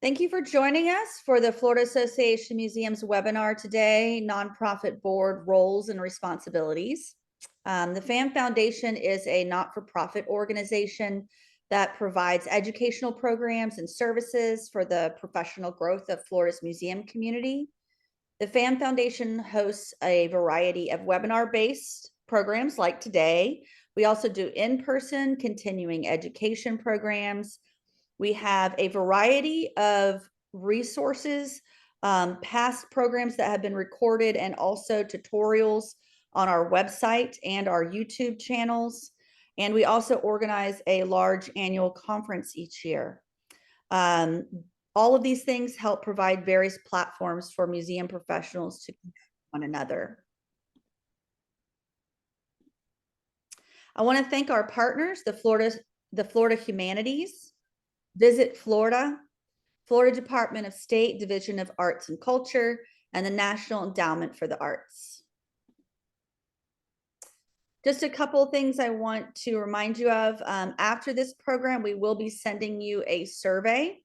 Thank you for joining us for the Florida Association of Museums webinar today, Nonprofit Board Roles and Responsibilities. The FAM Foundation is a not-for-profit organization that provides educational programs and services for the professional growth of Florida's museum community. The FAM Foundation hosts a variety of webinar-based programs like today. We also do in-person continuing education programs. We have a variety of resources, past programs that have been recorded, and also tutorials on our website and our YouTube channels. And we also organize a large annual conference each year. All of these things help provide various platforms for museum professionals to connect with one another. I want to thank our partners, the Florida Humanities, Visit Florida, Florida Department of State, Division of Arts and Culture, and the National Endowment for the Arts. Just a couple of things I want to remind you of. After this program, we will be sending you a survey.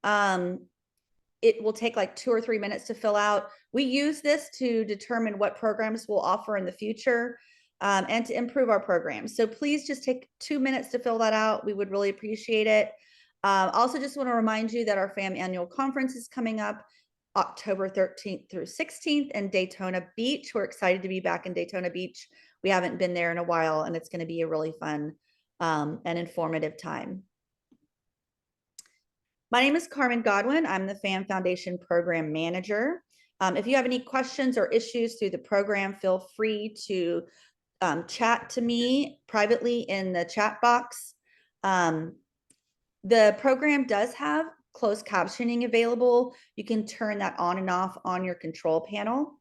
It will take like 2 or 3 minutes to fill out. We use this to determine what programs we'll offer in the future and to improve our programs. So please just take 2 minutes to fill that out. We would really appreciate it. Also just want to remind you that our FAM annual conference is coming up October 13th through 16th in Daytona Beach. We're excited to be back in Daytona Beach. We haven't been there in a while, and it's going to be a really fun and informative time. My name is Carmen Godwin. I'm the FAM Foundation Program Manager. If you have any questions or issues through the program, feel free to chat to me privately in the chat box. The program does have closed captioning available. You can turn that on and off on your control panel.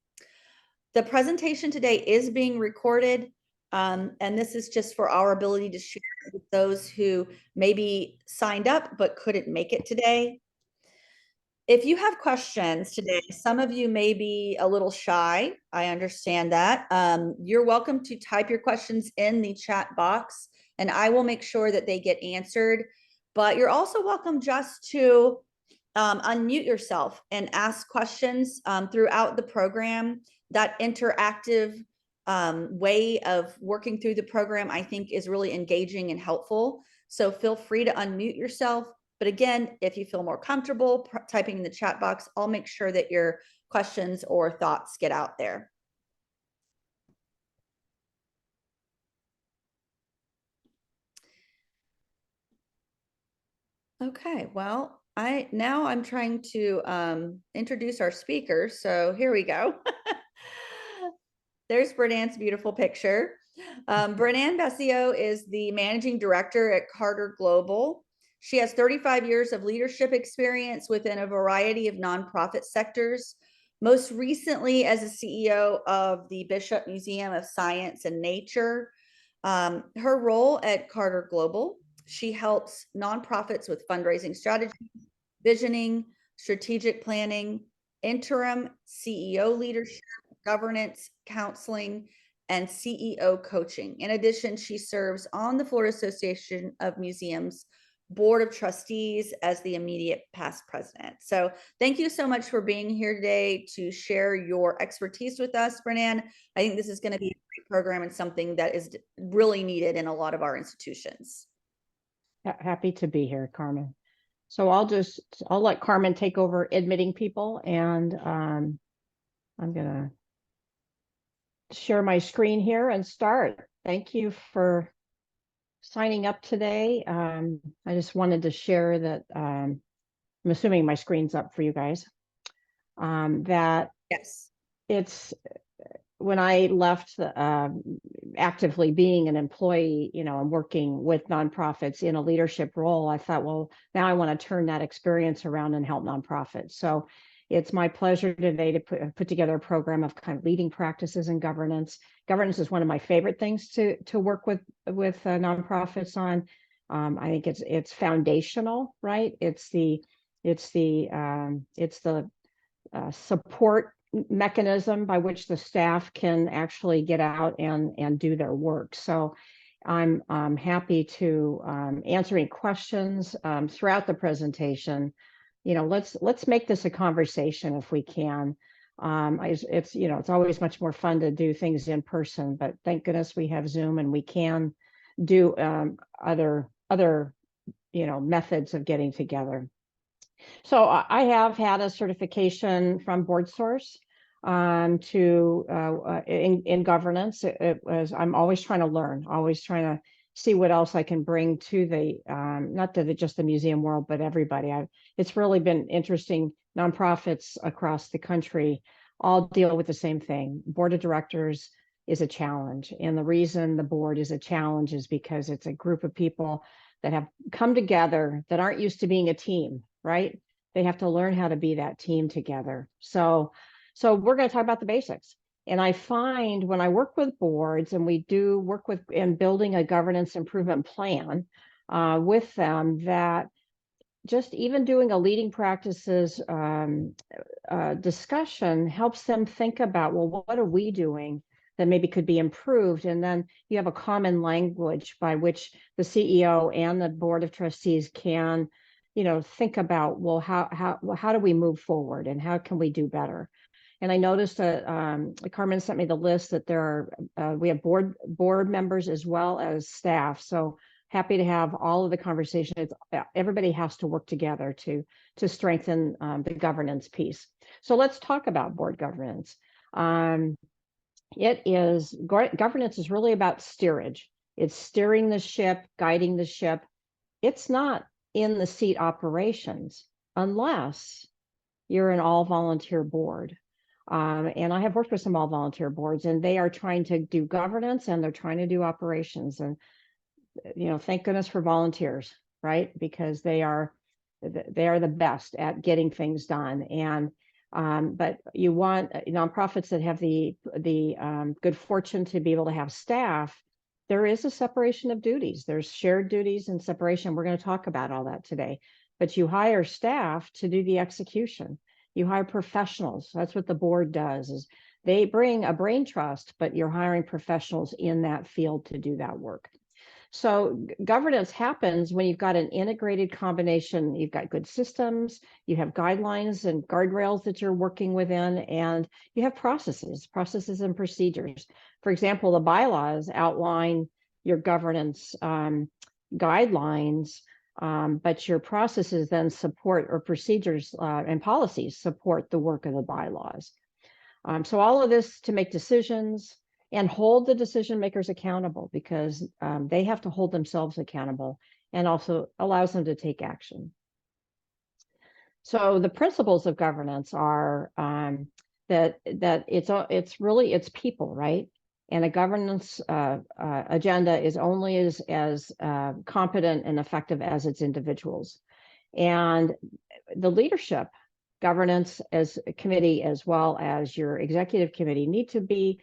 The presentation today is being recorded, and this is just for our ability to share with those who maybe signed up but couldn't make it today. If you have questions today, some of you may be a little shy. I understand that. You're welcome to type your questions in the chat box, and I will make sure that they get answered. But you're also welcome just to unmute yourself and ask questions throughout the program. That interactive way of working through the program, I think, is really engaging and helpful. So feel free to unmute yourself. But again, if you feel more comfortable typing in the chat box, I'll make sure that your questions or thoughts get out there. Okay, well, I'm trying to introduce our speakers. So here we go. There's Brynne's beautiful picture. Brynne Besio is the managing director at Carter Global. She has 35 years of leadership experience within a variety of nonprofit sectors, most recently as a CEO of the Bishop Museum of Science and Nature. Her role at Carter Global, she helps nonprofits with fundraising strategy, visioning, strategic planning, interim CEO leadership, governance, counseling, and CEO coaching. In addition, she serves on the Florida Association of Museums Board of Trustees as the immediate past president. So thank you so much for being here today to share your expertise with us, Brynne. I think this is going to be a great program and something that is really needed in a lot of our institutions. Happy to be here, Carmen. So I'll let Carmen take over admitting people, and I'm gonna share my screen here and start. Thank you for signing up today. I just wanted to share that I'm assuming my screen's up for you guys. That yes, it's when I left actively being an employee, and working with nonprofits in a leadership role, I thought, well, now I want to turn that experience around and help nonprofits. So it's my pleasure today to put together a program of kind of leading practices in governance. Governance is one of my favorite things to work with nonprofits on. I think it's foundational, right? It's the support mechanism by which the staff can actually get out and do their work. So I'm happy to answer any questions throughout the presentation let's make this a conversation if we can. It's always much more fun to do things in person, but thank goodness we have Zoom and we can do other methods of getting together. So I have had a certification from BoardSource in governance. I'm always trying to learn, always trying to see what else I can bring to the not to just the museum world, but everybody. It's really been interesting. Nonprofits across the country all deal with the same thing. Board of directors is a challenge, and the reason the board is a challenge is because it's a group of people that have come together that aren't used to being a team, right? They have to learn how to be that team together. So we're going to talk about the basics. And I find when I work with boards, and we do work with in building a governance improvement plan with them, that just even doing a leading practices discussion helps them think about, well, what are we doing that maybe could be improved? And then you have a common language by which the CEO and the board of trustees can, think about, well, how do we move forward and how can we do better? And I noticed that Carmen sent me the list that we have board members as well as staff. So happy to have all of the conversations. Everybody has to work together to strengthen the governance piece. So let's talk about board governance. Governance is really about steerage. It's steering the ship, guiding the ship. It's not in the seat operations unless you're an all volunteer board. And I have worked with some all volunteer boards, and they are trying to do governance and they're trying to do operations. And thank goodness for volunteers, right? Because they are the best at getting things done. And but you want nonprofits that have the good fortune to be able to have staff. There is a separation of duties. There's shared duties and separation. We're going to talk about all that today. But you hire staff to do the execution. You hire professionals. That's what the board does. Is they bring a brain trust, but you're hiring professionals in that field to do that work. So governance happens when you've got an integrated combination. You've got good systems, you have guidelines and guardrails that you're working within, and you have processes and procedures. For example, the bylaws outline your governance guidelines, but your processes then support, or procedures and policies support the work of the bylaws. So all of this to make decisions and hold the decision makers accountable, because they have to hold themselves accountable, and also allows them to take action. So the principles of governance are that it's people, right? And a governance agenda is only as competent and effective as its individuals. And the leadership governance as a committee, as well as your executive committee, need to be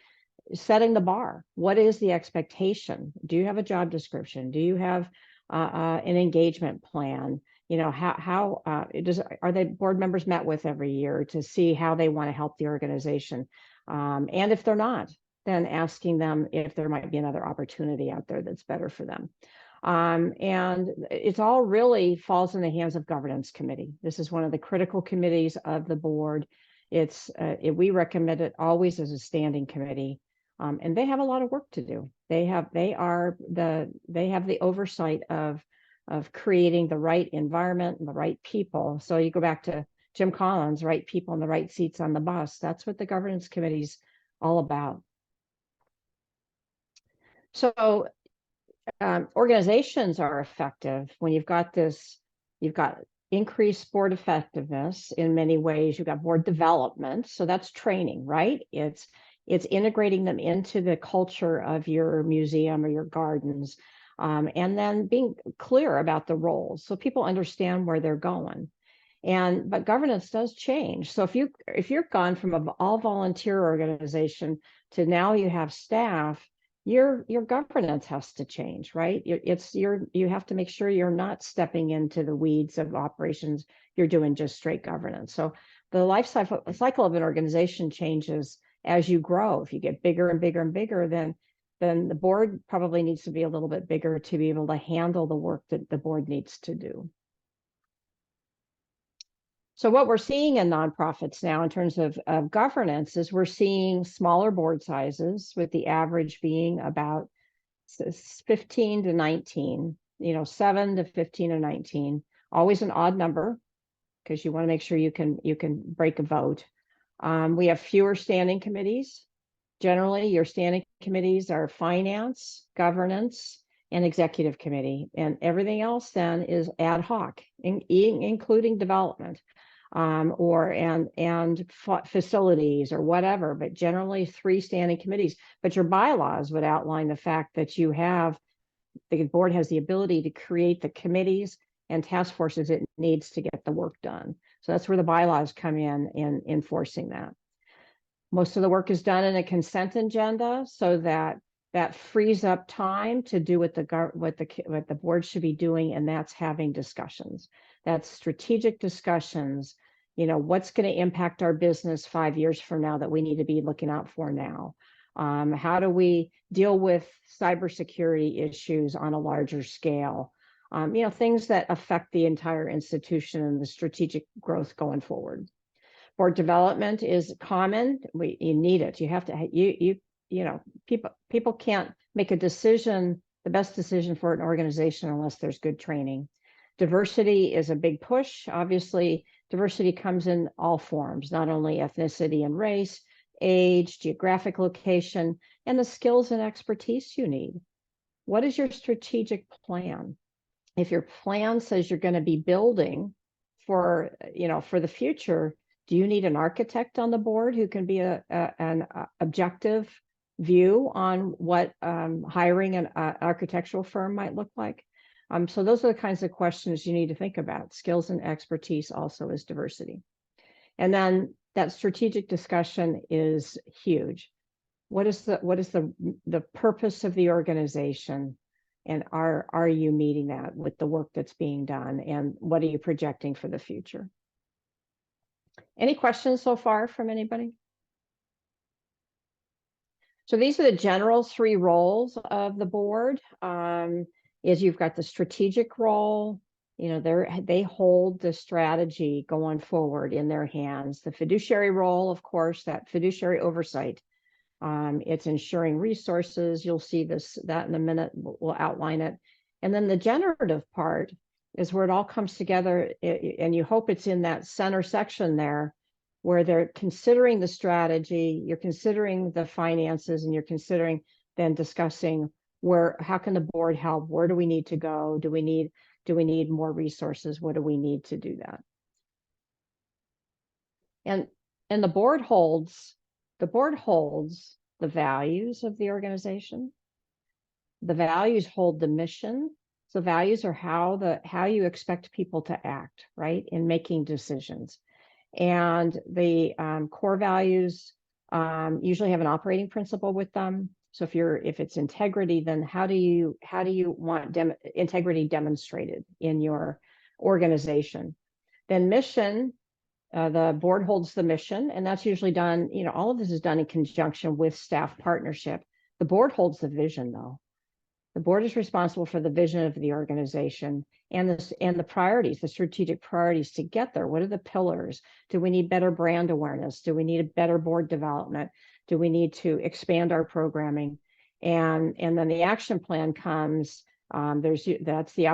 setting the bar. What is the expectation? Do you have a job description? Do you have an engagement plan? Are the board members met with every year to see how they want to help the organization? And if they're not, then asking them if there might be another opportunity out there that's better for them. And it's all really falls in the hands of governance committee. This is one of the critical committees of the board. We recommend it always as a standing committee. And they have a lot of work to do. They have the oversight of creating the right environment and the right people. So you go back to Jim Collins, right people in the right seats on the bus. That's what the governance committee is all about. So organizations are effective when you've got increased board effectiveness in many ways. You've got board development. So that's training, right? It's integrating them into the culture of your museum or your gardens, and then being clear about the roles so people understand where they're going. But governance does change. So if you're gone from an all volunteer organization to now you have staff, your governance has to change, right? You have to make sure you're not stepping into the weeds of operations. You're doing just straight governance. So the life cycle of an organization changes as you grow. If you get bigger and bigger and bigger, then the board probably needs to be a little bit bigger to be able to handle the work that the board needs to do. So what we're seeing in nonprofits now in terms of governance is we're seeing smaller board sizes, with the average being about 15 to 19, 7 to 15 or 19, always an odd number because you want to make sure you can break a vote. We have fewer standing committees. Generally, your standing committees are finance, governance, and executive committee, and everything else then is ad hoc, including development, and facilities or whatever, but generally 3 standing committees. But your bylaws would outline the fact that the board has the ability to create the committees and task forces it needs to get the work done. So that's where the bylaws come in enforcing that. Most of the work is done in a consent agenda, so that frees up time to do what the board should be doing, and that's having discussions. That's strategic discussions. What's going to impact our business 5 years from now that we need to be looking out for now? How do we deal with cybersecurity issues on a larger scale? Things that affect the entire institution and the strategic growth going forward. Board development is common. You need it. You have to, people can't make a decision, the best decision for an organization, unless there's good training. Diversity is a big push. Obviously, diversity comes in all forms, not only ethnicity and race, age, geographic location, and the skills and expertise you need. What is your strategic plan? If your plan says you're going to be building for the future, do you need an architect on the board who can be an objective view on what hiring an architectural firm might look like? So those are the kinds of questions you need to think about. Skills and expertise also is diversity. And then that strategic discussion is huge. What is the purpose of the organization? And are you meeting that with the work that's being done? And what are you projecting for the future? Any questions so far from anybody? So these are the general 3 roles of the board. Is you've got the strategic role, they hold the strategy going forward in their hands. The fiduciary role, of course, that fiduciary oversight. It's ensuring resources. You'll see that in a minute. We'll outline it. And then the generative part is where it all comes together, and you hope it's in that center section there, where they're considering the strategy, you're considering the finances, and you're considering then discussing how can the board help? Where do we need to go? Do we need more resources? What do we need to do that? And the board holds the values of the organization. The values hold the mission. So values are how you expect people to act, right, in making decisions. And the core values usually have an operating principle with them. So if it's integrity, then how do you want integrity demonstrated in your organization? Then mission, the board holds the mission, and that's usually done, all of this is done in conjunction with staff partnership. The board holds the vision, though. The board is responsible for the vision of the organization and the priorities, the strategic priorities to get there. What are the pillars? Do we need better brand awareness? Do we need a better board development? Do we need to expand our programming? And then the action plan comes. That's the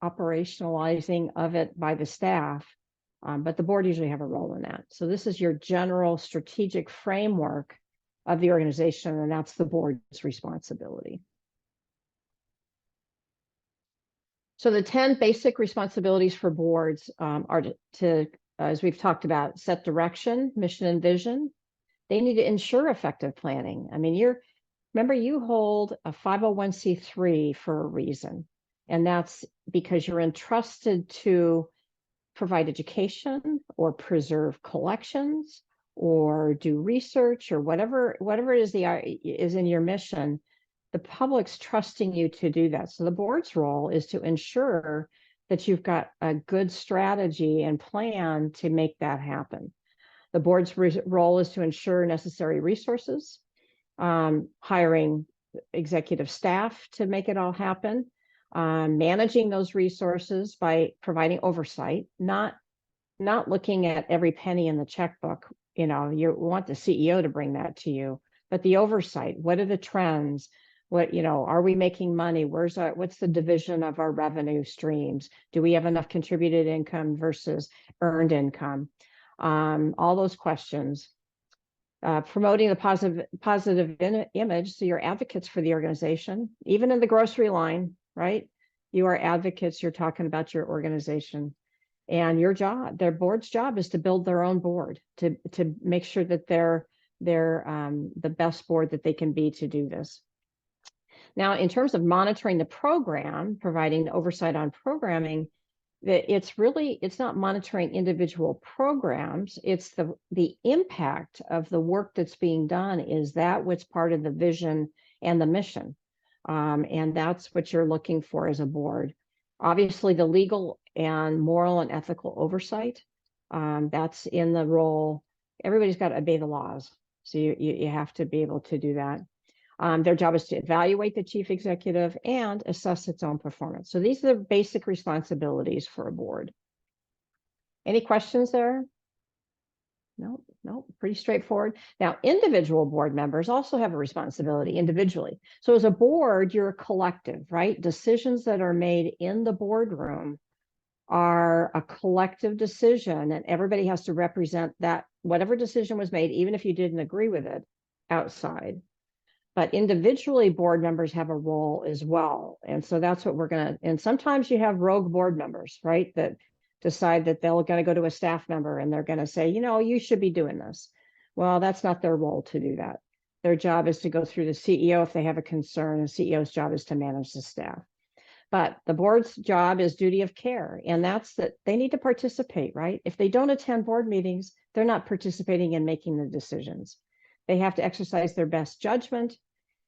operationalizing of it by the staff, but the board usually have a role in that. So this is your general strategic framework of the organization, and that's the board's responsibility. So the 10 basic responsibilities for boards are to, as we've talked about, set direction, mission, and vision. They need to ensure effective planning. I mean, remember, you hold a 501c3 for a reason, and that's because you're entrusted to provide education or preserve collections or do research or whatever it is in your mission. The public's trusting you to do that. So the board's role is to ensure that you've got a good strategy and plan to make that happen. The board's role is to ensure necessary resources, hiring executive staff to make it all happen, managing those resources by providing oversight, not looking at every penny in the checkbook. You want the CEO to bring that to you, but the oversight. What are the trends? What, are we making money? What's the division of our revenue streams? Do we have enough contributed income versus earned income? All those questions. Promoting the positive image. So you're advocates for the organization, even in the grocery line, right? You are advocates. You're talking about your organization. And their board's job is to build their own board, to make sure that they're the best board that they can be to do this. Now, in terms of monitoring the program, providing oversight on programming, it's not monitoring individual programs. It's the impact of the work that's being done. Is that what's part of the vision and the mission? And that's what you're looking for as a board. Obviously, the legal and moral and ethical oversight, that's in the role. Everybody's got to obey the laws. So you have to be able to do that. Their job is to evaluate the chief executive and assess its own performance. So these are the basic responsibilities for a board. Any questions there? No, pretty straightforward. Now, individual board members also have a responsibility individually. So as a board, you're a collective, right? Decisions that are made in the boardroom are a collective decision, and everybody has to represent that, whatever decision was made, even if you didn't agree with it outside. But individually, board members have a role as well. And so that's what and sometimes you have rogue board members, right? That decide that they're going to go to a staff member and they're going to say, you should be doing this. Well, that's not their role to do that. Their job is to go through the CEO if they have a concern. The CEO's job is to manage the staff. But the board's job is duty of care. And that's that they need to participate, right? If they don't attend board meetings, they're not participating in making the decisions. They have to exercise their best judgment,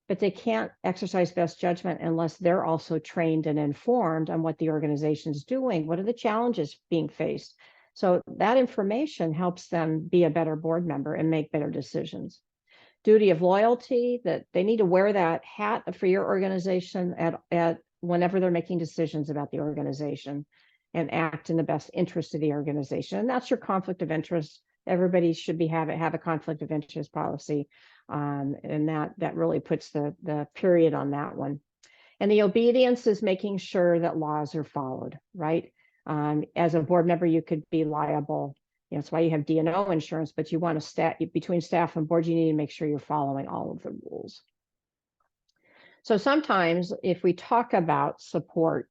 but they can't exercise best judgment unless they're also trained and informed on what the organization is doing. What are the challenges being faced? So that information helps them be a better board member and make better decisions. Duty of loyalty, that they need to wear that hat for your organization at whenever they're making decisions about the organization and act in the best interest of the organization. And that's your conflict of interest. Everybody should have a conflict of interest policy. And that really puts the period on that one. And the obedience is making sure that laws are followed, right? As a board member, you could be liable. That's why you have D&O insurance, but you want to between staff and board, you need to make sure you're following all of the rules. So sometimes if we talk about support,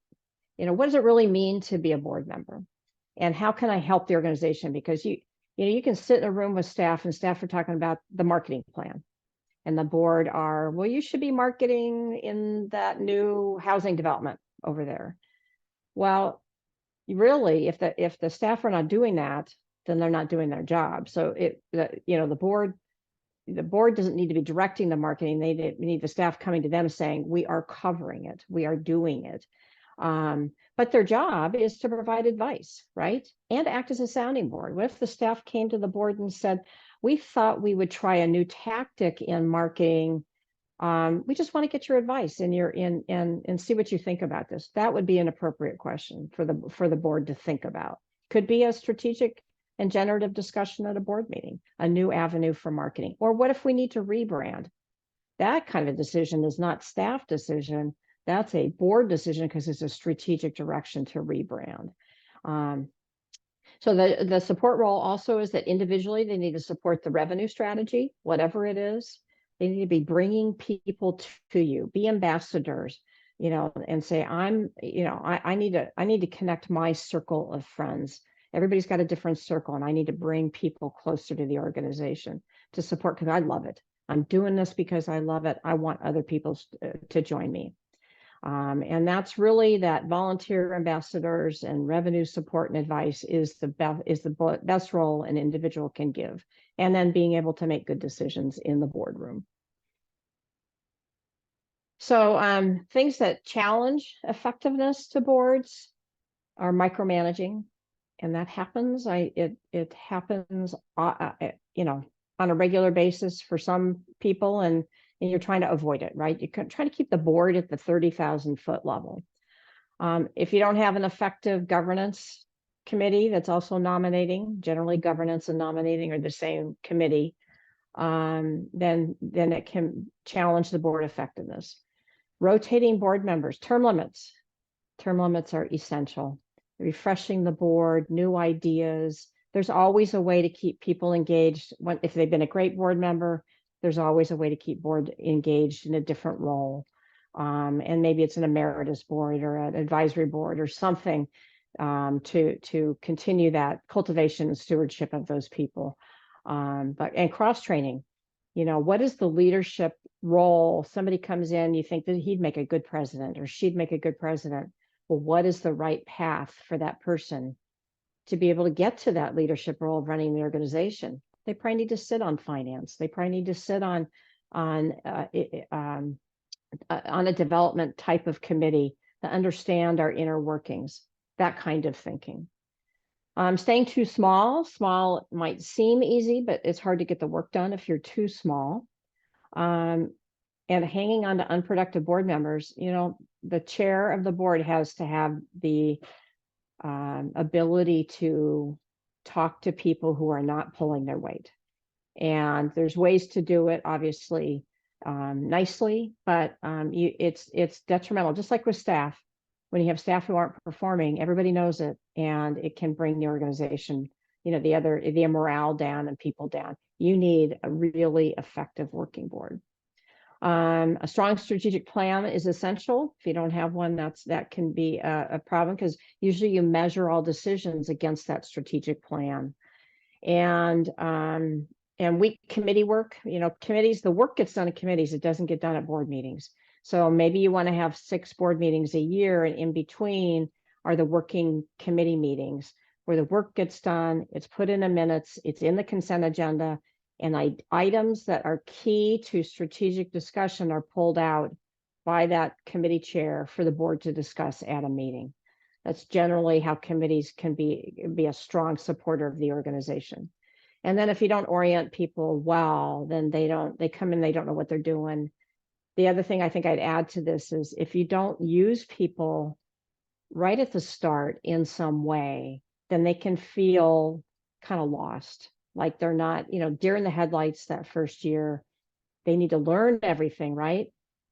what does it really mean to be a board member? And how can I help the organization? Because you can sit in a room with staff and staff are talking about the marketing plan. And the board well, you should be marketing in that new housing development over there. Well, really, if the staff are not doing that, then they're not doing their job. So the board doesn't need to be directing the marketing. They need the staff coming to them saying, we are covering it, we are doing it. But their job is to provide advice, right? And act as a sounding board. What if the staff came to the board and said, we thought we would try a new tactic in marketing. We just want to get your advice and see what you think about this. That would be an appropriate question for the board to think about. Could be a strategic and generative discussion at a board meeting, a new avenue for marketing. Or what if we need to rebrand? That kind of decision is not staff decision. That's a board decision because it's a strategic direction to rebrand. So the support role also is that individually they need to support the revenue strategy, whatever it is. They need to be bringing people to you, be ambassadors, and say, I need to connect my circle of friends. Everybody's got a different circle, and I need to bring people closer to the organization to support because I love it. I'm doing this because I love it. I want other people to join me. And that's really that volunteer ambassadors and revenue support and advice is the best role an individual can give. And then being able to make good decisions in the boardroom. So things that challenge effectiveness to boards are micromanaging. And that happens. It happens, on a regular basis for some people, and you're trying to avoid it, right? You can try to keep the board at the 30,000 foot level. If you don't have an effective governance committee that's also nominating, generally governance and nominating are the same committee, then it can challenge the board effectiveness. Rotating board members, term limits. Term limits are essential. Refreshing the board, new ideas. There's always a way to keep people engaged. If they've been a great board member, there's always a way to keep board engaged in a different role. And maybe it's an emeritus board or an advisory board or something to continue that cultivation and stewardship of those people. And cross-training, what is the leadership role? Somebody comes in, you think that he'd make a good president or she'd make a good president. Well, what is the right path for that person to be able to get to that leadership role of running the organization? They probably need to sit on finance. They probably need to sit on a development type of committee to understand our inner workings, that kind of thinking. Staying too small might seem easy, but it's hard to get the work done if you're too small. And hanging on to unproductive board members, the chair of the board has to have the ability to talk to people who are not pulling their weight. And there's ways to do it, obviously, nicely, but it's detrimental, just like with staff. When you have staff who aren't performing, everybody knows it, and it can bring the organization, the morale down and people down. You need a really effective working board. A strong strategic plan is essential. If you don't have one, that can be a problem, because usually you measure all decisions against that strategic plan. And weak committee work, committees, the work gets done at committees, it doesn't get done at board meetings. So maybe you want to have 6 board meetings a year, and in between are the working committee meetings where the work gets done, it's put in the minutes, it's in the consent agenda, and items that are key to strategic discussion are pulled out by that committee chair for the board to discuss at a meeting. That's generally how committees can be a strong supporter of the organization. And then if you don't orient people well, then they come in, they don't know what they're doing. The other thing I think I'd add to this is, if you don't use people right at the start in some way, then they can feel kind of lost. Like they're not, deer in the headlights that first year. They need to learn everything, right?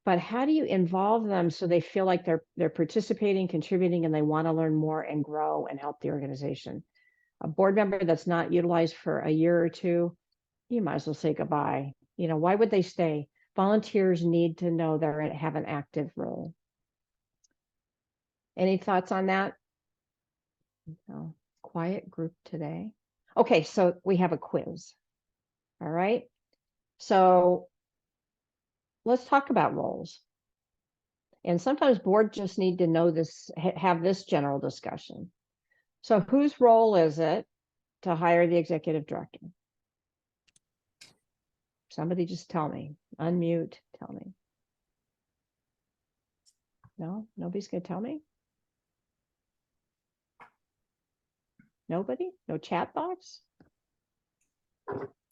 But how do you involve them so they feel like they're participating, contributing, and they want to learn more and grow and help the organization? A board member that's not utilized for a year or two, you might as well say goodbye. Why would they stay? Volunteers need to know they have an active role. Any thoughts on that? No. Quiet group today. Okay, so we have a quiz. All right. So let's talk about roles. And sometimes boards just need to know this, have this general discussion. So whose role is it to hire the executive director? Somebody just tell me. Unmute, tell me. No, nobody's going to tell me? Nobody? No chat box?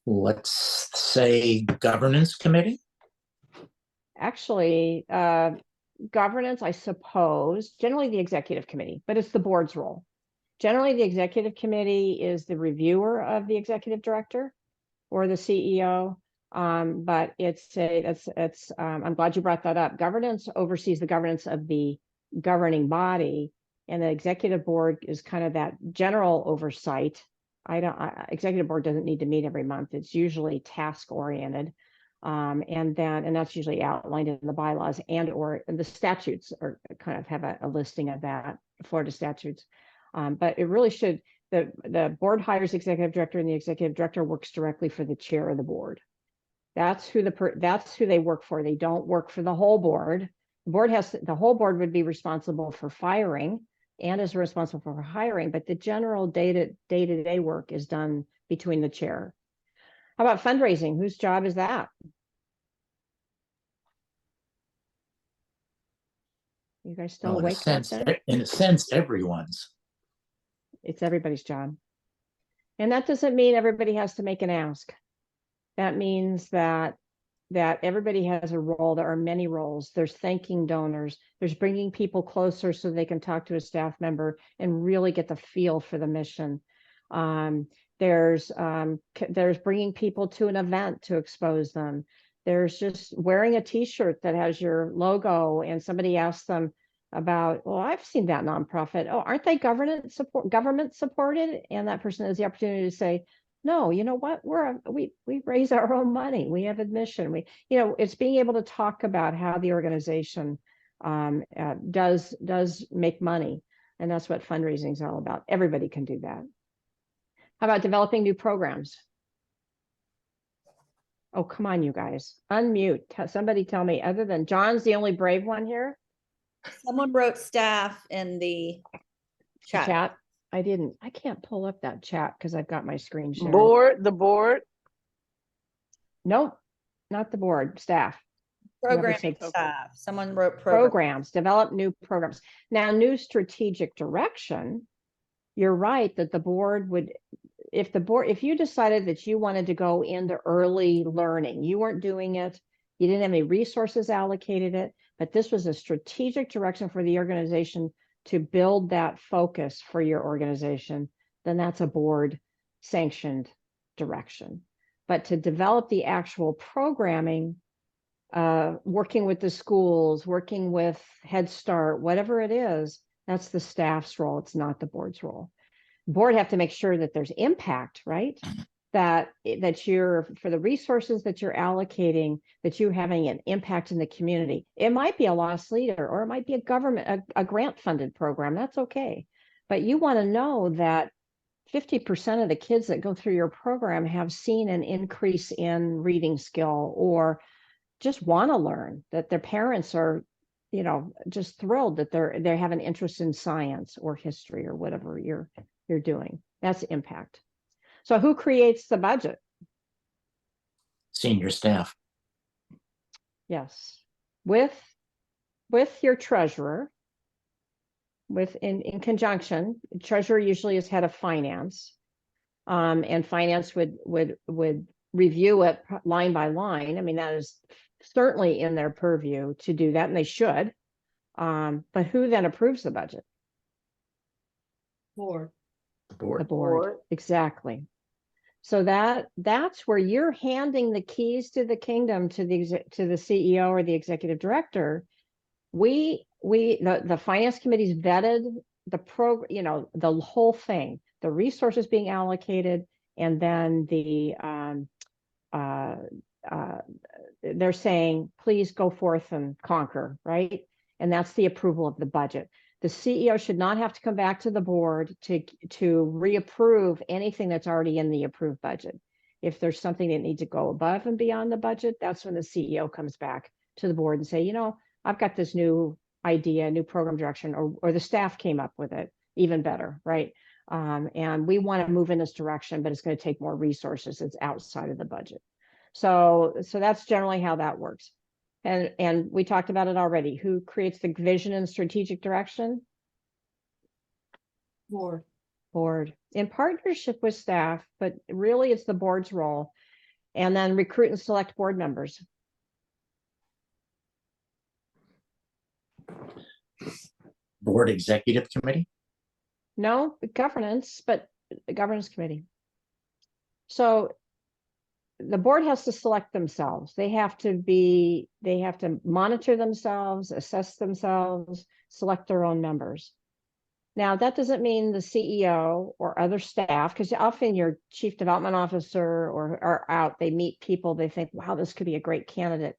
Let's say governance committee. Actually, governance, I suppose, generally the executive committee, but it's the board's role. Generally, the executive committee is the reviewer of the executive director or the CEO. But I'm glad you brought that up. Governance oversees the governance of the governing body, and the executive board is kind of that general oversight. Executive board doesn't need to meet every month. It's usually task oriented. And that's usually outlined in the bylaws or the statutes, or kind of have a listing of that, Florida statutes. But it really should, the board hires executive director, and the executive director works directly for the chair of the board. That's who they work for. They don't work for the whole board. The whole board would be responsible for firing and is responsible for hiring, but the general day-to-day work is done between the chair. How about fundraising? Whose job is that? You guys still awake out there? In a sense, everyone's. It's everybody's job. And that doesn't mean everybody has to make an ask. That means that that everybody has a role. There are many roles. There's thanking donors. There's bringing people closer so they can talk to a staff member and really get the feel for the mission. There's bringing people to an event to expose them. There's just wearing a t-shirt that has your logo and somebody asks them about, well, I've seen that nonprofit. Oh, aren't they government supported? And that person has the opportunity to say, no, you know what? We raise our own money. We have admission. It's being able to talk about how the organization does make money. And that's what fundraising is all about. Everybody can do that. How about developing new programs? Oh, come on, you guys. Unmute. Somebody tell me, other than John's the only brave one here. Someone wrote staff in the chat. I can't pull up that chat because I've got my screen shared. The board. Nope, not the board, staff. Programming staff. Someone wrote programs. Develop new programs. Now, new strategic direction. You're right that the board would, if you decided that you wanted to go into early learning, you weren't doing it, you didn't have any resources allocated it, but this was a strategic direction for the organization to build that focus for your organization, then that's a board sanctioned direction. But to develop the actual programming, working with the schools, working with Head Start, whatever it is, that's the staff's role. It's not the board's role. Board have to make sure that there's impact, right? That you're, for the resources that you're allocating, that you're having an impact in the community. It might be a loss leader, or it might be a grant funded program. That's okay. But you want to know that 50% of the kids that go through your program have seen an increase in reading skill, or just want to learn, that their parents are, just thrilled that they have an interest in science or history or whatever you're doing. That's impact. So who creates the budget? Senior staff. Yes. With your treasurer, in conjunction. Treasurer usually is head of finance. And finance would review it line by line. I mean, that is certainly in their purview to do that, and they should. But who then approves the budget? Board. The The board. Exactly. So that's where you're handing the keys to the kingdom to the CEO or the executive director. The finance committee's vetted the the whole thing, the resources being allocated, and then they're saying, please go forth and conquer, right? And that's the approval of the budget. The CEO should not have to come back to the board to reapprove anything that's already in the approved budget. If there's something that needs to go above and beyond the budget, that's when the CEO comes back to the board and say, I've got this new idea, new program direction, or the staff came up with it, even better, right? And we want to move in this direction, but it's going to take more resources. It's outside of the budget. So that's generally how that works. And we talked about it already. Who creates the vision and strategic direction? Board in partnership with staff, but really it's the board's role. And then recruit and select board members. Board executive committee. No, governance, but the governance committee. So the board has to select themselves. They have to monitor themselves, assess themselves, select their own members. Now, that doesn't mean the CEO or other staff, because often your chief development officer or out, they meet people, they think, wow, this could be a great candidate.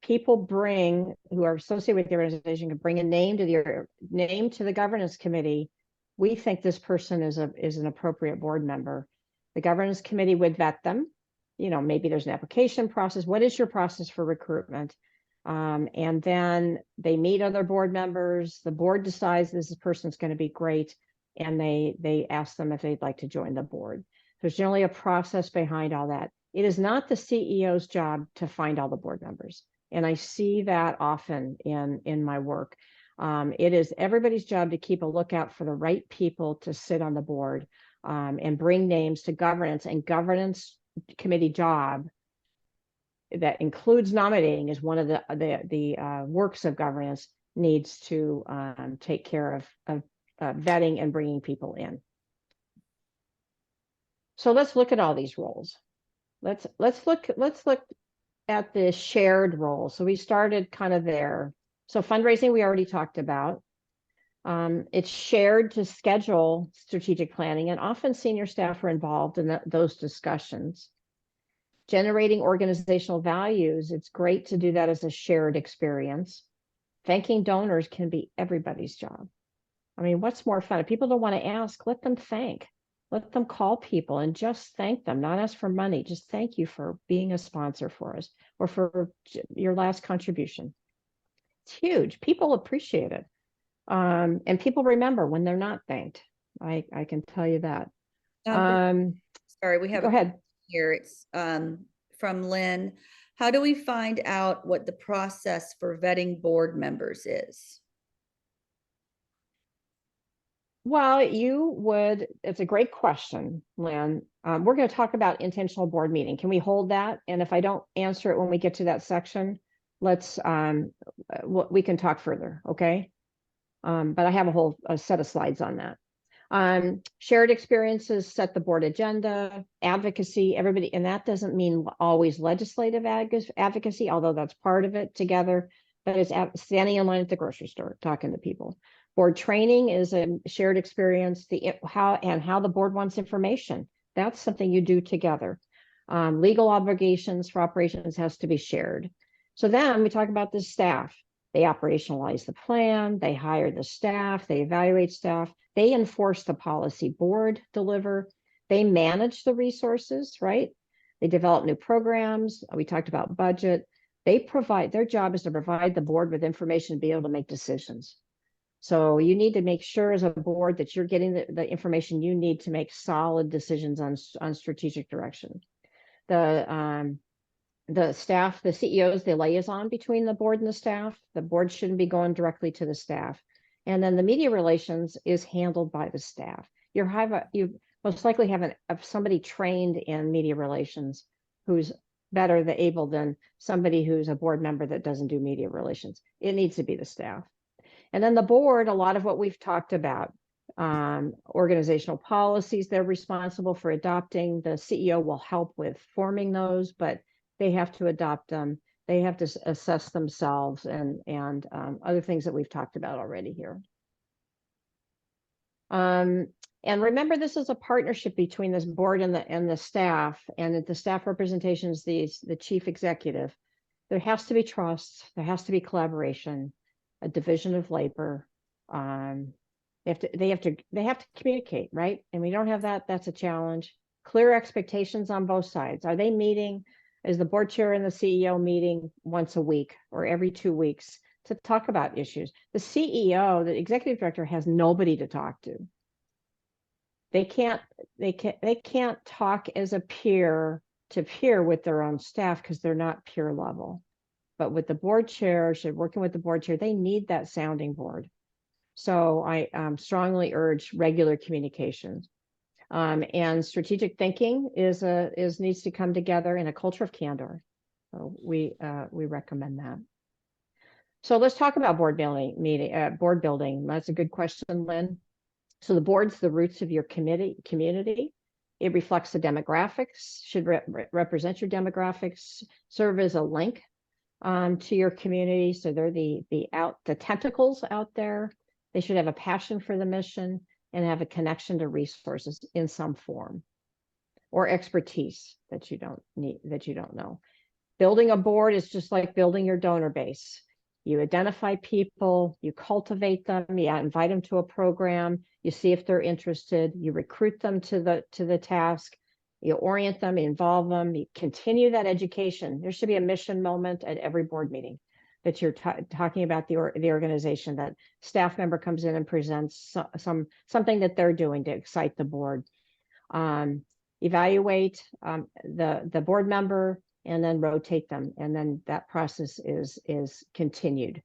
People who are associated with the organization can bring a name to the governance committee. We think this person is an appropriate board member. The governance committee would vet them. Maybe there's an application process. What is your process for recruitment? And then they meet other board members. The board decides this person's going to be great, and they ask them if they'd like to join the board. There's generally a process behind all that. It is not the CEO's job to find all the board members. And I see that often in my work. It is everybody's job to keep a lookout for the right people to sit on the board, and bring names to governance, and governance committee job that includes nominating is one of the works of governance, needs to take care of vetting and bringing people in. So let's look at all these roles. Let's look at the shared role. So we started kind of there. So fundraising, we already talked about. It's shared to schedule strategic planning, and often senior staff are involved in those discussions. Generating organizational values, it's great to do that as a shared experience. Thanking donors can be everybody's job. I mean, what's more fun? If people don't want to ask, let them thank. Let them call people and just thank them, not ask for money. Just thank you for being a sponsor for us or for your last contribution. It's huge. People appreciate it. And people remember when they're not thanked. I can tell you that. Sorry, we have Go ahead. Here. It's from Lynn. How do we find out what the process for vetting board members is? Well, it's a great question, Lynn. We're going to talk about intentional board meeting. Can we hold that? And if I don't answer it when we get to that section, let's, we can talk further, okay? But I have a set of slides on that. Shared experiences set the board agenda, advocacy, everybody, and that doesn't mean always legislative advocacy, although that's part of it together, but it's standing in line at the grocery store, talking to people. Board training is a shared experience, how the board wants information. That's something you do together. Legal obligations for operations has to be shared. So then we talk about the staff. They operationalize the plan, they hire the staff, they evaluate staff, they enforce the policy board deliver, they manage the resources, right? They develop new programs. We talked about budget. Their job is to provide the board with information to be able to make decisions. So you need to make sure as a board that you're getting the information you need to make solid decisions on strategic direction. The staff, the CEO is the liaison between the board and the staff. The board shouldn't be going directly to the staff. And then the media relations is handled by the staff. You most likely have somebody trained in media relations who's better able than somebody who's a board member that doesn't do media relations. It needs to be the staff. And then the board, a lot of what we've talked about, organizational policies they're responsible for adopting. The CEO will help with forming those, but they have to adopt them. They have to assess themselves and other things that we've talked about already here. And remember, this is a partnership between this board and the staff, and the staff representation is the chief executive. There has to be trust. There has to be collaboration, a division of labor. They have to communicate, right? And we don't have that. That's a challenge. Clear expectations on both sides. Are they meeting? Is the board chair and the CEO meeting once a week or every 2 weeks to talk about issues? The CEO, the executive director, has nobody to talk to. They can't talk as a peer to peer with their own staff because they're not peer level. But with the board chair, working with the board chair, they need that sounding board. So I strongly urge regular communication. And strategic thinking needs to come together in a culture of candor. So we recommend that. So let's talk about board building. That's a good question, Lynn. So the board's the roots of your community. It reflects the demographics, should represent your demographics, serve as a link to your community. So they're the tentacles out there. They should have a passion for the mission and have a connection to resources in some form or expertise that you don't know. Building a board is just like building your donor base. You identify people, you cultivate them, you invite them to a program, you see if they're interested, you recruit them to the task, you orient them, you involve them, you continue that education. There should be a mission moment at every board meeting that you're talking about the organization, that staff member comes in and presents something that they're doing to excite the board. Evaluate the board member and then rotate them. And then that process is continued.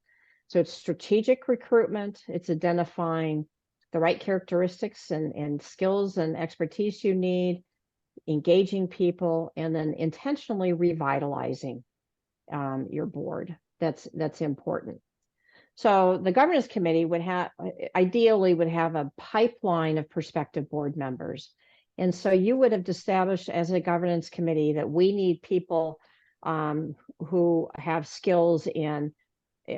So it's strategic recruitment. It's identifying the right characteristics and skills and expertise you need, engaging people, and then intentionally revitalizing your board. That's important. So the governance committee would have, ideally would have a pipeline of prospective board members. And so you would have established as a governance committee that we need people who have skills in,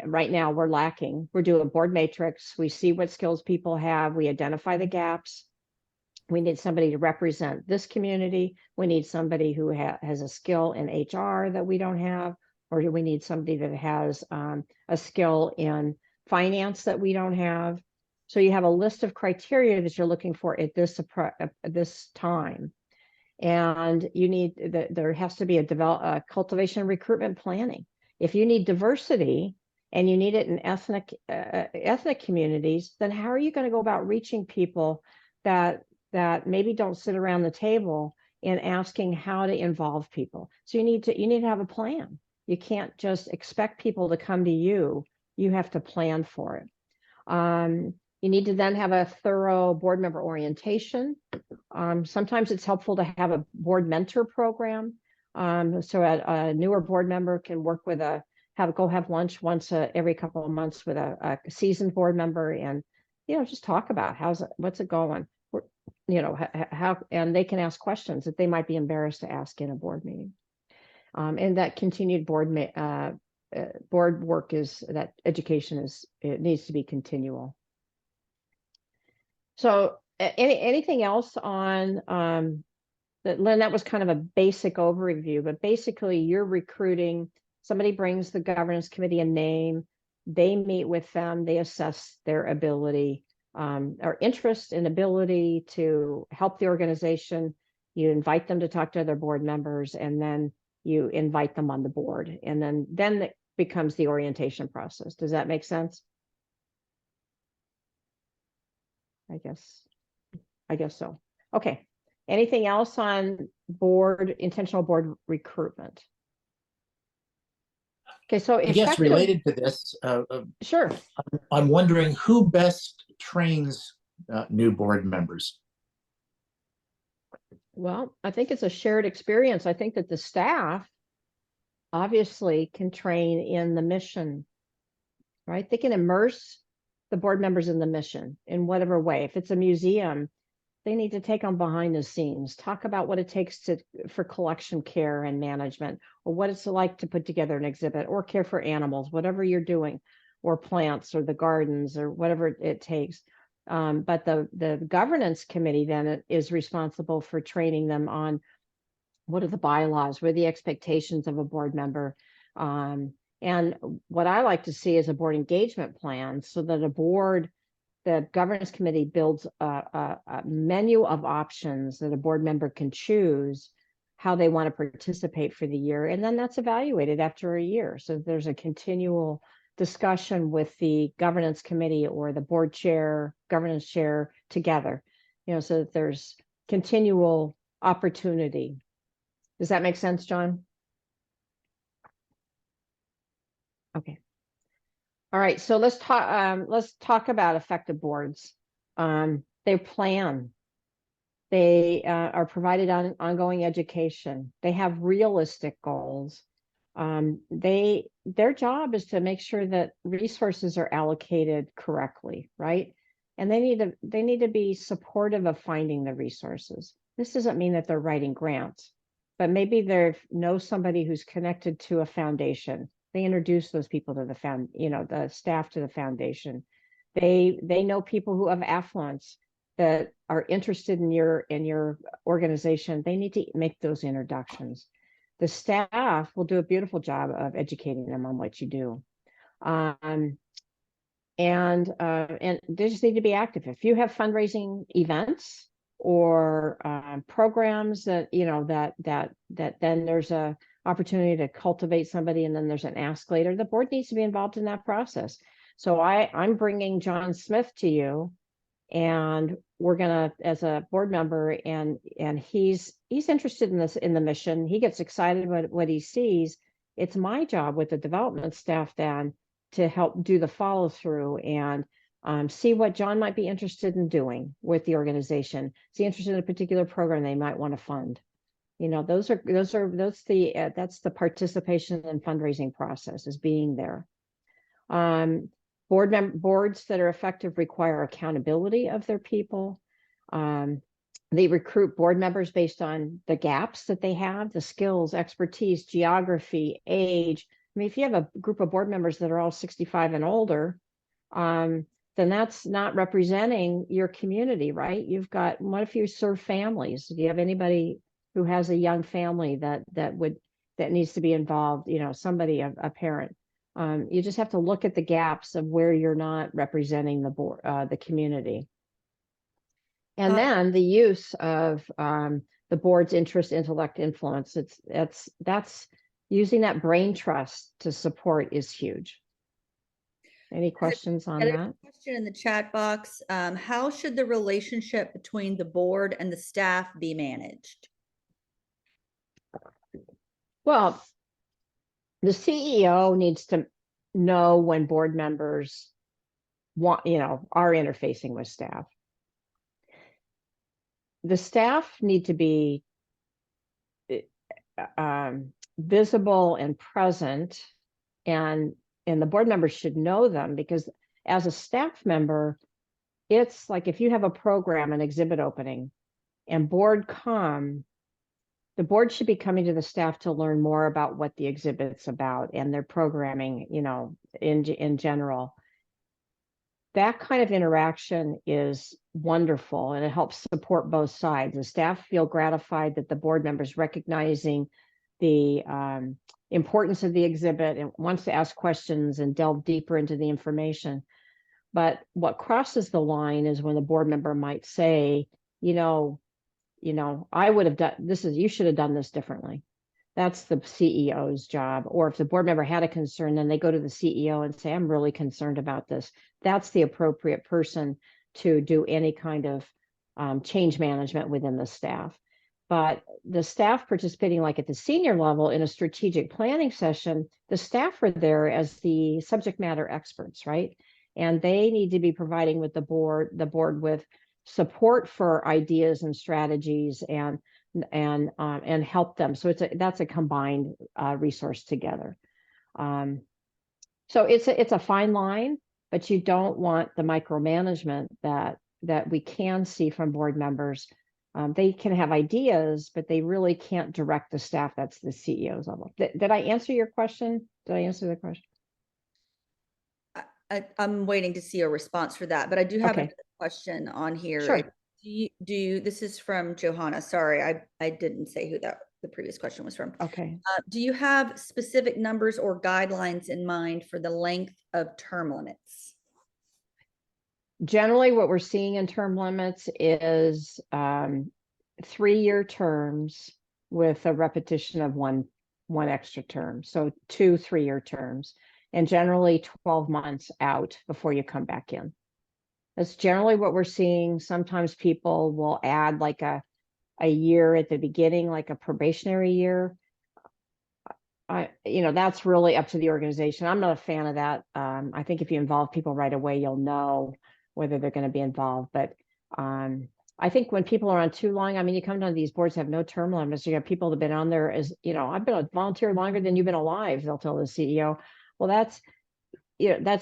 right now we're lacking. We're doing a board matrix. We see what skills people have. We identify the gaps. We need somebody to represent this community. We need somebody who has a skill in HR that we don't have, or do we need somebody that has a skill in finance that we don't have? So you have a list of criteria that you're looking for at this time. And you need, there has to be a cultivation recruitment planning. If you need diversity and you need it in ethnic communities, then how are you going to go about reaching people that maybe don't sit around the table and asking how to involve people? So you need to have a plan. You can't just expect people to come to you. You have to plan for it. You need to then have a thorough board member orientation. Sometimes it's helpful to have a board mentor program. So a newer board member can work with go have lunch once every couple of months with a seasoned board member, and just talk about what's it going. How, and they can ask questions that they might be embarrassed to ask in a board meeting. And that continued board work that education it needs to be continual. So anything else on that, Lynn? That was kind of a basic overview, but basically you're recruiting, somebody brings the governance committee a name, they meet with them, they assess their ability, or interest and ability to help the organization. You invite them to talk to other board members, and then you invite them on the board, and then it becomes the orientation process. Does that make sense? I guess so. Okay. Anything else on intentional board recruitment? Okay, so I guess related to this, sure. I'm wondering who best trains new board members. Well, I think it's a shared experience. I think that the staff obviously can train in the mission, right? They can immerse the board members in the mission in whatever way. If it's a museum, they need to take them behind the scenes, talk about what it takes for collection care and management, or what it's like to put together an exhibit, or care for animals, whatever you're doing, or plants, or the gardens, or whatever it takes. But the governance committee then is responsible for training them on what are the bylaws, what are the expectations of a board member. And what I like to see is a board engagement plan, so that the governance committee builds a menu of options that a board member can choose how they want to participate for the year. And then that's evaluated after a year. So there's a continual discussion with the governance committee or the board chair, governance chair together, so that there's continual opportunity. Does that make sense, John? Okay. All right, so let's talk about effective boards. They plan. They are provided ongoing education. They have realistic goals. Their job is to make sure that resources are allocated correctly, right? And they need to be supportive of finding the resources. This doesn't mean that they're writing grants, but maybe they know somebody who's connected to a foundation. They introduce those people to the staff to the foundation. They know people who have affluence that are interested in your organization. They need to make those introductions. The staff will do a beautiful job of educating them on what you do. And they just need to be active. If you have fundraising events or programs that then there's a opportunity to cultivate somebody, and then there's an ask later, the board needs to be involved in that process. So I'm bringing John Smith to you, and we're gonna, as a board member, and he's interested in this, in the mission. He gets excited about what he sees. It's my job with the development staff then to help do the follow through and see what John might be interested in doing with the organization. Is he interested in a particular program they might want to fund? You know, that's the participation in fundraising process, is being there. Boards that are effective require accountability of their people. They recruit board members based on the gaps that they have, the skills, expertise, geography, age. I mean, if you have a group of board members that are all 65 and older, then that's not representing your community, right? What if you serve families? Do you have anybody who has a young family that needs to be involved? You know, somebody, a parent. You just have to look at the gaps of where you're not representing the board, the community. And then the use of the board's interest, intellect, influence. That's using that brain trust to support is huge. Any questions on that? Question in the chat box. How should the relationship between the board and the staff be managed? Well, the CEO needs to know when board members are interfacing with staff. The staff need to be visible and present, and the board members should know them, because as a staff member, it's like if you have a program, an exhibit opening, and the board should be coming to the staff to learn more about what the exhibit's about and their programming, you know, in general. That kind of interaction is wonderful, and it helps support both sides. The staff feel gratified that the board members recognizing the importance of the exhibit and wants to ask questions and delve deeper into the information. But what crosses the line is when the board member might say, I would have done this, you should have done this differently. That's the CEO's job. Or if the board member had a concern, then they go to the CEO and say, I'm really concerned about this. That's the appropriate person to do any kind of change management within the staff. But the staff participating, like at the senior level in a strategic planning session, the staff are there as the subject matter experts, right? And they need to be providing with the board with support for ideas and strategies and help them. So that's a combined resource together. So it's a fine line, but you don't want the micromanagement that we can see from board members. They can have ideas, but they really can't direct the staff. That's the CEO's level. Did I answer your question? Did I answer the question? I'm waiting to see a response for that, but I do have Okay. another question on here. Sure. This is from Johanna. Sorry, I didn't say who the previous question was from. Okay. Do you have specific numbers or guidelines in mind for the length of term limits? Generally, what we're seeing in term limits is 3-year terms with a repetition of one extra term. So 2 3-year terms, and generally 12 months out before you come back in. That's generally what we're seeing. Sometimes people will add like a year at the beginning, like a probationary year. That's really up to the organization. I'm not a fan of that. I think if you involve people right away, you'll know whether they're going to be involved. But I think when people are on too long, I mean, you come down to these boards have no term limits. You have people that have been on there as, I've been a volunteer longer than you've been alive, they'll tell the CEO. Well, that's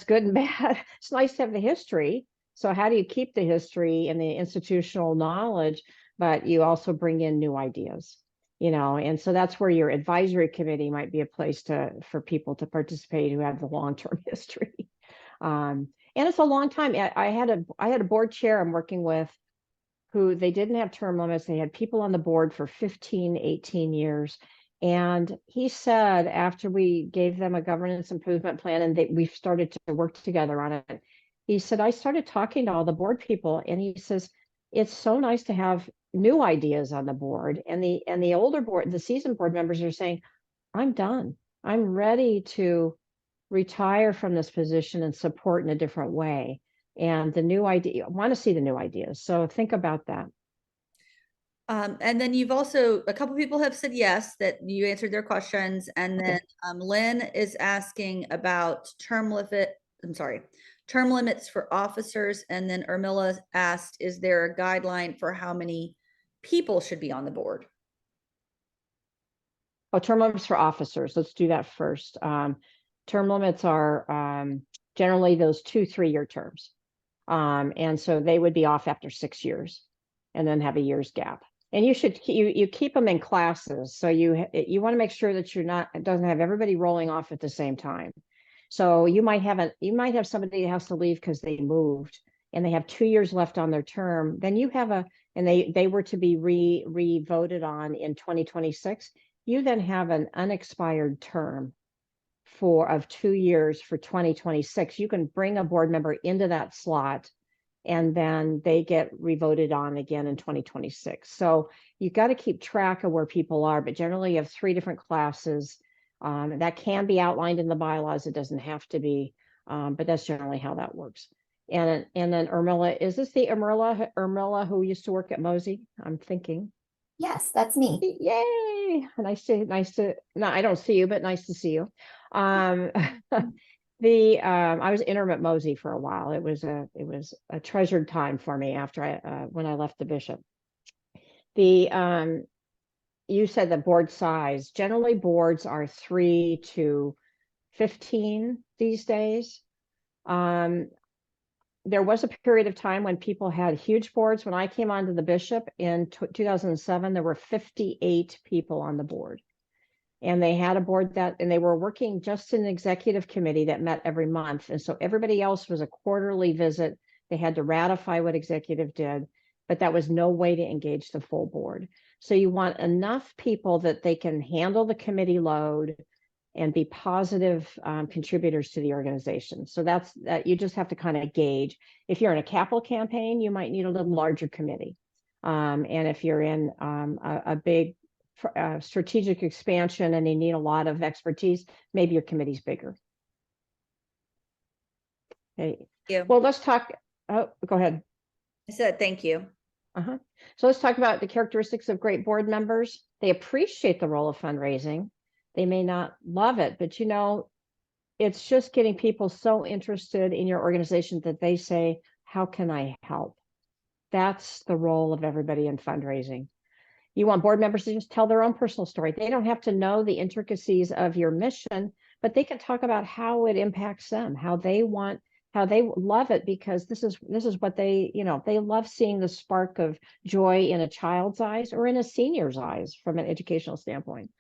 good and bad. It's nice to have the history. So how do you keep the history and the institutional knowledge, but you also bring in new ideas, and so that's where your advisory committee might be a place for people to participate who have the long-term history. And it's a long time. I had a board chair I'm working with who they didn't have term limits. They had people on the board for 15, 18 years. And he said, after we gave them a governance improvement plan and we started to work together on it, he said, I started talking to all the board people, and he says, it's so nice to have new ideas on the board. And the older board, the seasoned board members are saying, I'm done. I'm ready to retire from this position and support in a different way. And the new idea, I want to see the new ideas. So think about that. And then you've also, a couple people have said yes, that you answered their questions. And then Lynn is asking about term limits for officers. And then Urmila asked, is there a guideline for how many people should be on the board? Oh, term limits for officers. Let's do that first. Term limits are generally those 2 3-year terms. And so they would be off after 6 years and then have a year's gap. And you should you keep them in classes. So you want to make sure that you're not, it doesn't have everybody rolling off at the same time. So you might have somebody that has to leave because they moved and they have 2 years left on their term. Then you have and they were to be re-voted on in 2026. You then have an unexpired term of 2 years for 2026. You can bring a board member into that slot and then they get revoted on again in 2026. So you got to keep track of where people are, but generally you have 3 different classes. That can be outlined in the bylaws. It doesn't have to be, but that's generally how that works. And then Ermila, is this the Ermila who used to work at Mosey? I'm thinking. Yes, that's me. Yay! Nice to. No, I don't see you, but nice to see you. I was interim at Mosey for a while. It was a treasured time for me after when I left the bishop. You said the board size. Generally, boards are 3 to 15 these days. There was a period of time when people had huge boards. When I came onto the bishop in 2007, there were 58 people on the board. And they had a board and they were working just in an executive committee that met every month. And so everybody else was a quarterly visit. They had to ratify what executive did, but that was no way to engage the full board. So you want enough people that they can handle the committee load and be positive contributors to the organization. So that you just have to kind of gauge. If you're in a capital campaign, you might need a little larger committee. And if you're in a big strategic expansion and you need a lot of expertise, maybe your committee's bigger. Okay. Yeah. Well, let's talk. Oh, go ahead. I said thank you. So let's talk about the characteristics of great board members. They appreciate the role of fundraising. They may not love it, but it's just getting people so interested in your organization that they say, how can I help? That's the role of everybody in fundraising. You want board members to just tell their own personal story. They don't have to know the intricacies of your mission, but they can talk about how it impacts them, how they love it, because this is what they love, seeing the spark of joy in a child's eyes or in a senior's eyes from an educational standpoint.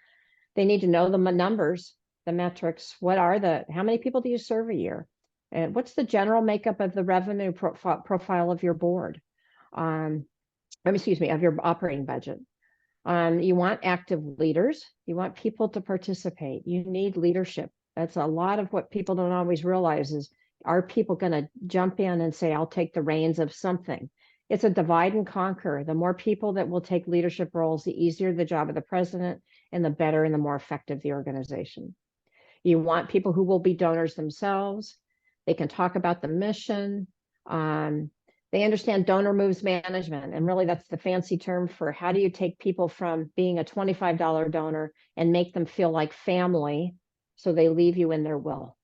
They need to know the numbers, the metrics. How many people do you serve a year? And what's the general makeup of the revenue profile of your board? Of your operating budget. You want active leaders. You want people to participate. You need leadership. That's a lot of what people don't always realize is, are people going to jump in and say, I'll take the reins of something? It's a divide and conquer. The more people that will take leadership roles, the easier the job of the president and the better and the more effective the organization. You want people who will be donors themselves. They can talk about the mission. They understand donor moves management. And really that's the fancy term for how do you take people from being a $25 donor and make them feel like family so they leave you in their will,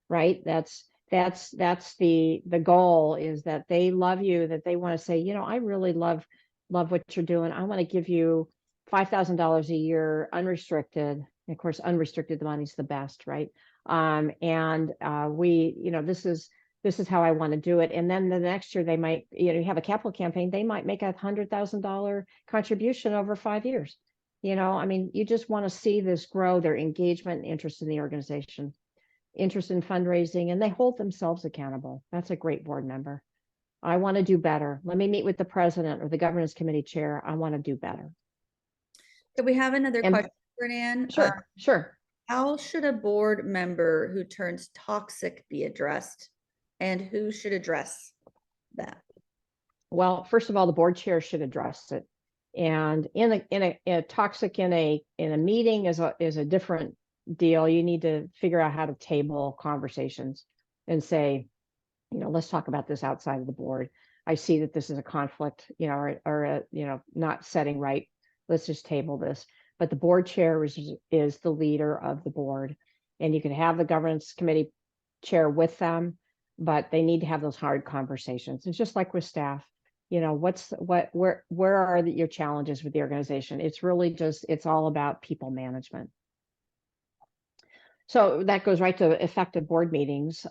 right? That's the goal, is that they love you, that they want to say, I really love what you're doing. I want to give you $5,000 a year, unrestricted. And of course, unrestricted, the money's the best, right? This is how I want to do it. And then the next year they might, you have a capital campaign, they might make $100,000 contribution over 5 years. You just want to see this grow, their engagement and interest in the organization, interest in fundraising, and they hold themselves accountable. That's a great board member. I want to do better. Let me meet with the president or the governance committee chair. I want to do better. So we have another question, Brynne. Sure. How should a board member who turns toxic be addressed, and who should address that? Well, first of all, the board chair should address it. And in a toxic in a meeting is a different deal. You need to figure out how to table conversations and say, let's talk about this outside of the board. I see that this is a conflict, or not setting right. Let's just table this. But the board chair is the leader of the board, and you can have the governance committee chair with them, but they need to have those hard conversations. It's just like with staff. You know, where are your challenges with the organization? It's really just, it's all about people management. So that goes right to effective board meetings.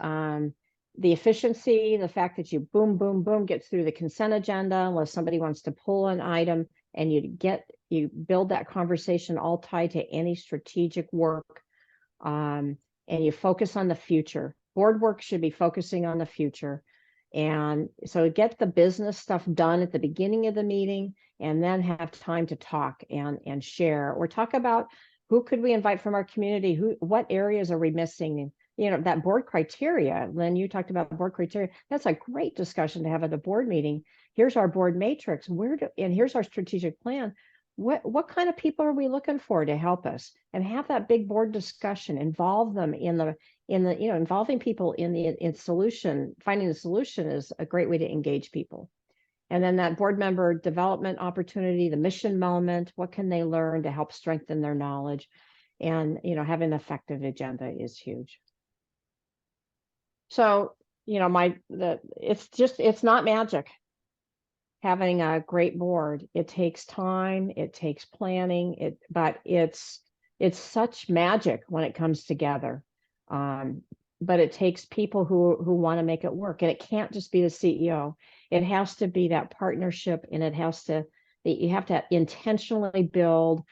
The efficiency, the fact that you boom, boom, boom, get through the consent agenda, unless somebody wants to pull an item, and you build that conversation all tied to any strategic work. And you focus on the future. Board work should be focusing on the future. And so get the business stuff done at the beginning of the meeting, and then have time to talk and share, or talk about who could we invite from our community, what areas are we missing. You know, that board criteria, Lynn, you talked about board criteria. That's a great discussion to have at the board meeting. Here's our board matrix. And here's our strategic plan. What kind of people are we looking for to help us? And have that big board discussion, involve them involving people in solution, finding the solution is a great way to engage people. And then that board member development opportunity, the mission moment, what can they learn to help strengthen their knowledge? And, having an effective agenda is huge. So, it's not magic. Having a great board, it takes time, it takes planning, but it's such magic when it comes together. But it takes people who want to make it work, and it can't just be the CEO. It has to be that partnership, and you have to intentionally build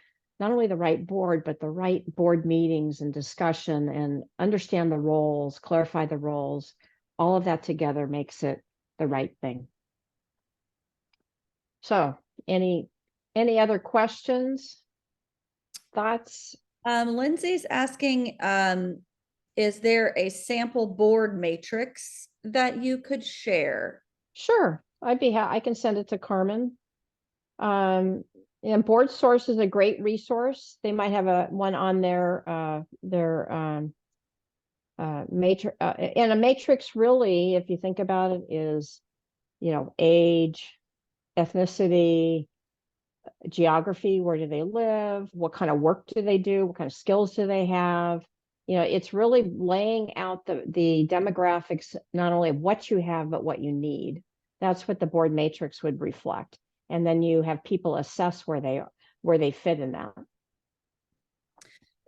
not only the right board, but the right board meetings and discussion, and understand the roles, clarify the roles. All of that together makes it the right thing. So, any other questions, thoughts? Lindsay's asking, is there a sample board matrix that you could share? Sure, I can send it to Carmen. And Board Source is a great resource. They might have one on their matrix, and a matrix, really, if you think about it, is, age, ethnicity, geography, where do they live, what kind of work do they do, what kind of skills do they have. It's really laying out the demographics, not only of what you have, but what you need. That's what the board matrix would reflect. And then you have people assess where they fit in that.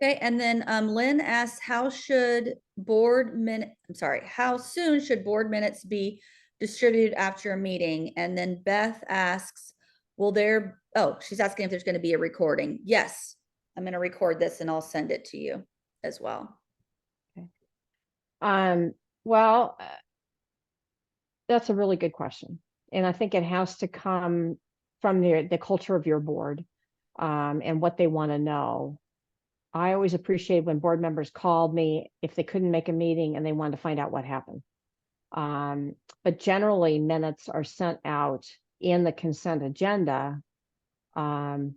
Okay, and then Lynn asks, how soon should board minutes be distributed after a meeting? And then Beth asks, she's asking if there's going to be a recording. Yes, I'm going to record this and I'll send it to you as well. Okay. Well, that's a really good question. And I think it has to come from the culture of your board, and what they want to know. I always appreciate when board members called me if they couldn't make a meeting and they wanted to find out what happened. But generally, minutes are sent out in the consent agenda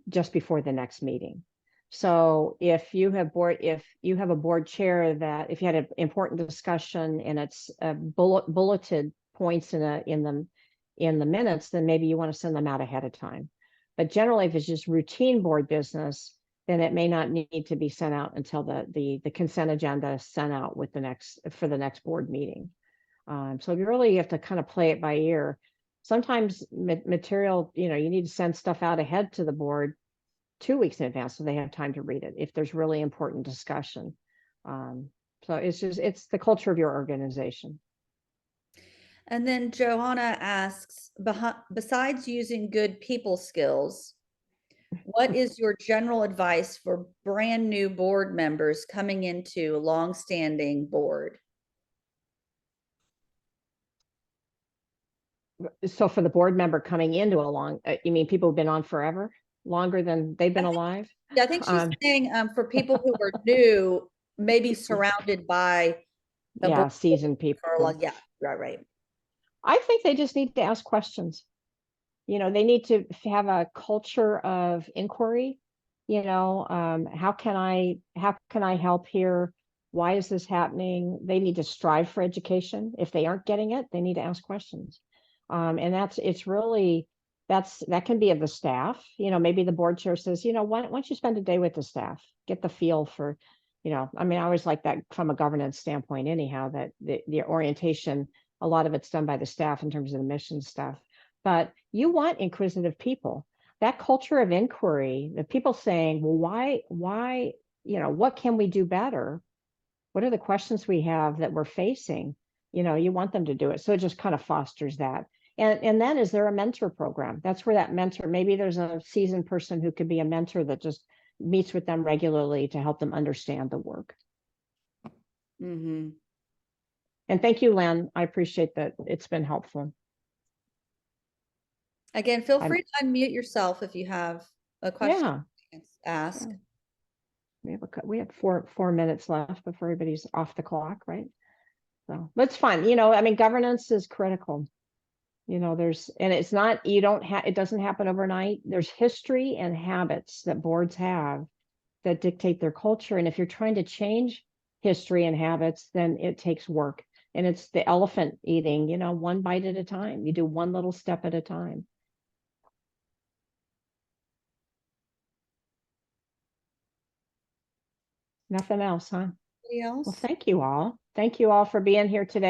just before the next meeting. So if you have a board chair that, if you had an important discussion and it's bulleted points in the minutes, then maybe you want to send them out ahead of time. But generally, if it's just routine board business, then it may not need to be sent out until the consent agenda is sent out for the next board meeting. So you really have to kind of play it by ear. Sometimes material, you need to send stuff out ahead to the board 2 weeks in advance, so they have time to read it if there's really important discussion. So it's the culture of your organization. And then Johanna asks, besides using good people skills, what is your general advice for brand new board members coming into a long-standing board? So for the board member coming into you mean people who've been on forever, longer than they've been alive? Yeah, I think she's saying for people who are new, maybe surrounded by seasoned people. Yeah, right. I think they just need to ask questions. They need to have a culture of inquiry. How can I help here? Why is this happening? They need to strive for education. If they aren't getting it, they need to ask questions. And that can be of the staff. Maybe the board chair says, why don't you spend a day with the staff, get the feel for, I always like that from a governance standpoint, anyhow, that the orientation, a lot of it's done by the staff in terms of the mission stuff. but you want inquisitive people. That culture of inquiry, the people saying, well, why, what can we do better? What are the questions we have that we're facing? You want them to do it. So it just kind of fosters that. And then is there a mentor program? That's where that mentor, maybe there's a seasoned person who could be a mentor that just meets with them regularly to help them understand the work. Mm-hmm. And thank you, Len. I appreciate that. It's been helpful. Again, feel free to unmute yourself if you have a question. Yeah. Ask. Yeah. We have four minutes left before everybody's off the clock, right? So that's fun. Governance is critical. It's not, it doesn't happen overnight. There's history and habits that boards have that dictate their culture. And if you're trying to change history and habits, then it takes work. And it's the elephant eating, one bite at a time. You do one little step at a time. Nothing else, huh? Anybody else? Well, thank you all. Thank you all for being here today.